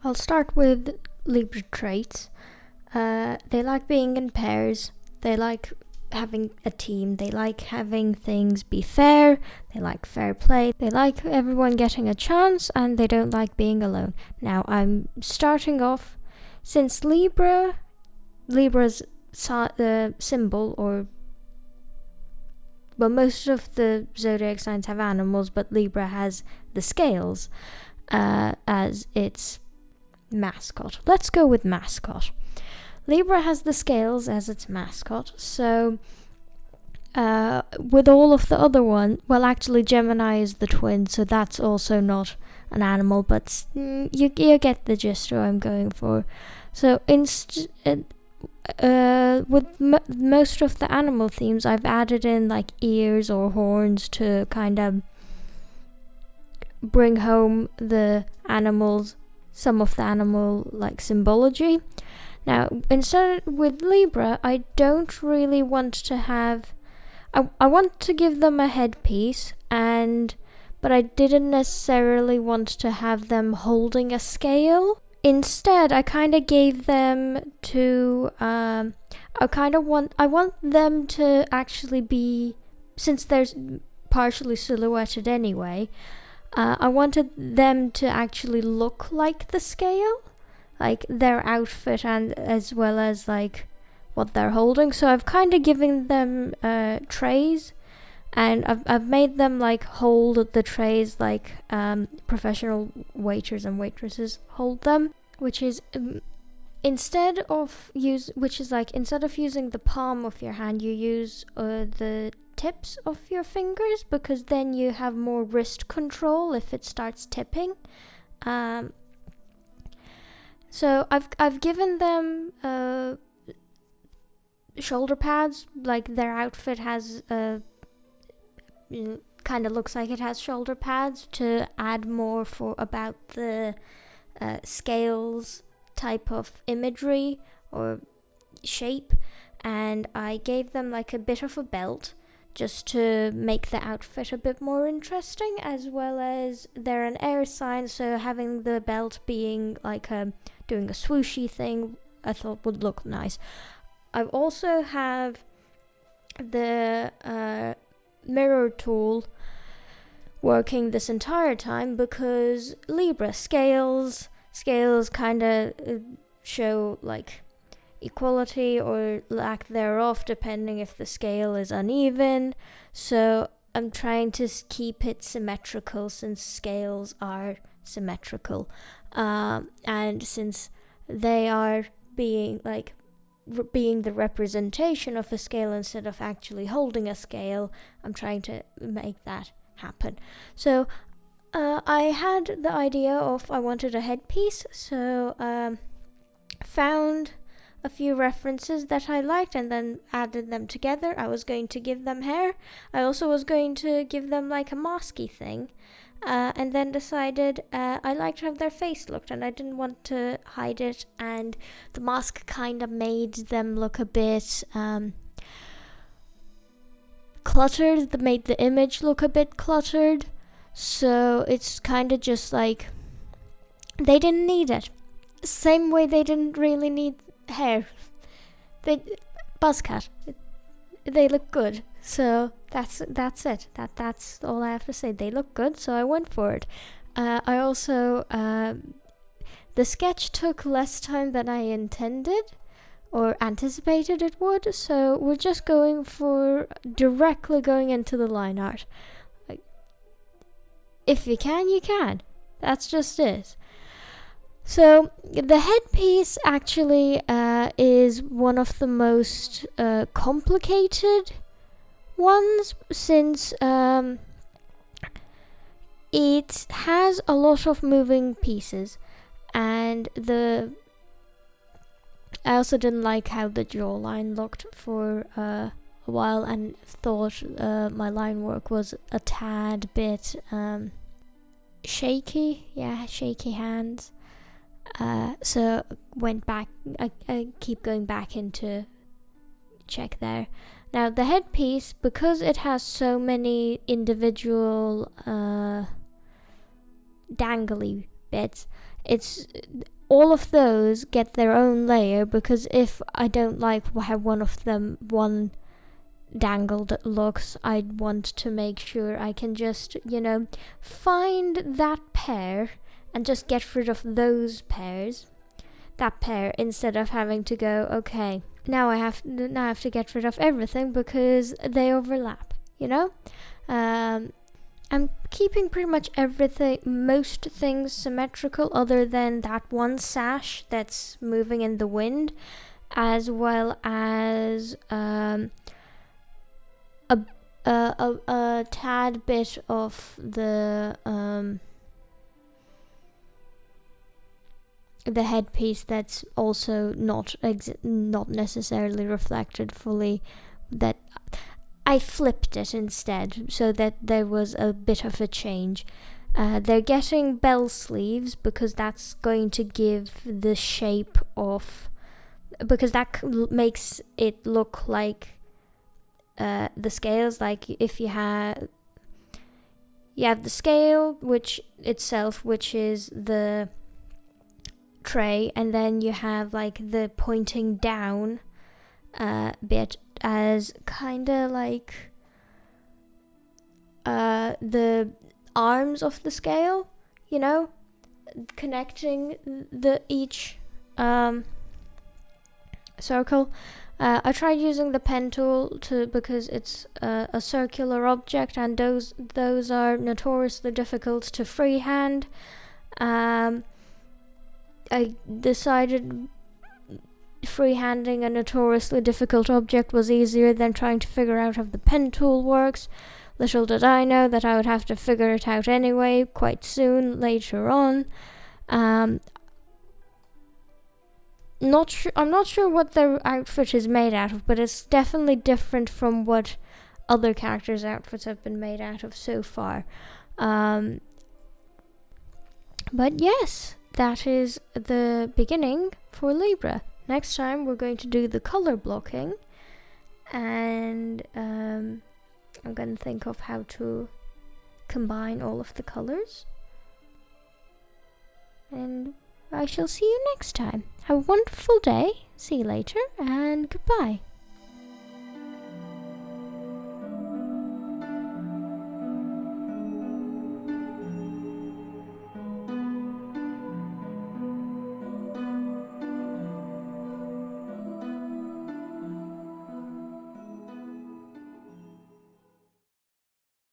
I'll start with Libra traits. They like being in pairs. They like having a team. They like having things be fair. They like fair play. They like everyone getting a chance, and they don't like being alone. Now, I'm starting off, since Libra's symbol, or well, most of the zodiac signs have animals, but Libra has the scales as its mascot. Let's go with mascot. Libra has the scales as its mascot, so with all of the other one, well, actually Gemini is the twin, so that's also not an animal, but you get the gist of what I'm going for. So with most of the animal themes, I've added in like ears or horns to kind of bring home the animals, some of the animal like symbology. Now, instead with Libra, I don't really want to have, I want to give them a headpiece, but I didn't necessarily want to have them holding a scale. Instead, I kind of gave them to, I want them to actually be, since they're partially silhouetted anyway, I wanted them to actually look like the scale, like their outfit, and as well as like what they're holding. So I've kind of given them trays, and I've made them like hold the trays like professional waiters and waitresses hold them, which is instead of using the palm of your hand, you use the tips of your fingers, because then you have more wrist control if it starts tipping. So I've given them shoulder pads, like their outfit has kind of looks like it has shoulder pads, to add more for about the scales type of imagery or shape. And I gave them like a bit of a belt, just to make the outfit a bit more interesting, as well as they're an air sign, so having the belt being like doing a swooshy thing, I thought would look nice. I also have the mirror tool working this entire time, because Libra scales kind of show like equality or lack thereof, depending if the scale is uneven. So I'm trying to keep it symmetrical, since scales are symmetrical, and since they are being the representation of a scale instead of actually holding a scale, I'm trying to make that happen. So I had the idea of I wanted a headpiece, so found a few references that I liked and then added them together. I was going to give them hair. I also was going to give them like a masky thing, and then decided I liked how their face looked and I didn't want to hide it, and the mask kind of made them look a bit cluttered, made the image look a bit cluttered. So it's kind of just like they didn't need it. Same way they didn't really need hair. Buzzcut. They look good. So that's it. That's all I have to say. They look good, so I went for it. I also the sketch took less time than I intended or anticipated it would, so we're just directly going into the line art. Like, if you can, you can. That's just it. So the headpiece actually is one of the most complicated ones, since it has a lot of moving pieces, and I also didn't like how the jawline looked for a while, and thought my line work was a tad bit shaky. Yeah, shaky hands. So went back. I keep going back into check there. Now the headpiece, because it has so many individual dangly bits, all of those get their own layer, because if I don't like how one dangled looks, I'd want to make sure I can just, find that pair and just get rid of that pair, instead of having to go, okay, now I have to get rid of everything because they overlap, I'm keeping pretty much most things symmetrical, other than that one sash that's moving in the wind, as well as a tad bit of the headpiece that's also not necessarily reflected fully. That I flipped it instead, so that there was a bit of a change. They're getting bell sleeves because that's going to give the shape of, because that makes it look like the scales. Like if you have the scale, which is the tray, and then you have like the pointing down bit as kind of like the arms of the scale, connecting each circle. I tried using the pen tool because it's a circular object, and those are notoriously difficult to freehand. I decided freehanding a notoriously difficult object was easier than trying to figure out how the pen tool works. Little did I know that I would have to figure it out anyway quite soon later on. I'm not sure what their outfit is made out of, but it's definitely different from what other characters' outfits have been made out of so far. But yes, that is the beginning for Libra. Next time we're going to do the color blocking, and I'm going to think of how to combine all of the colors. And I shall see you next time. Have a wonderful day. See you later, and goodbye.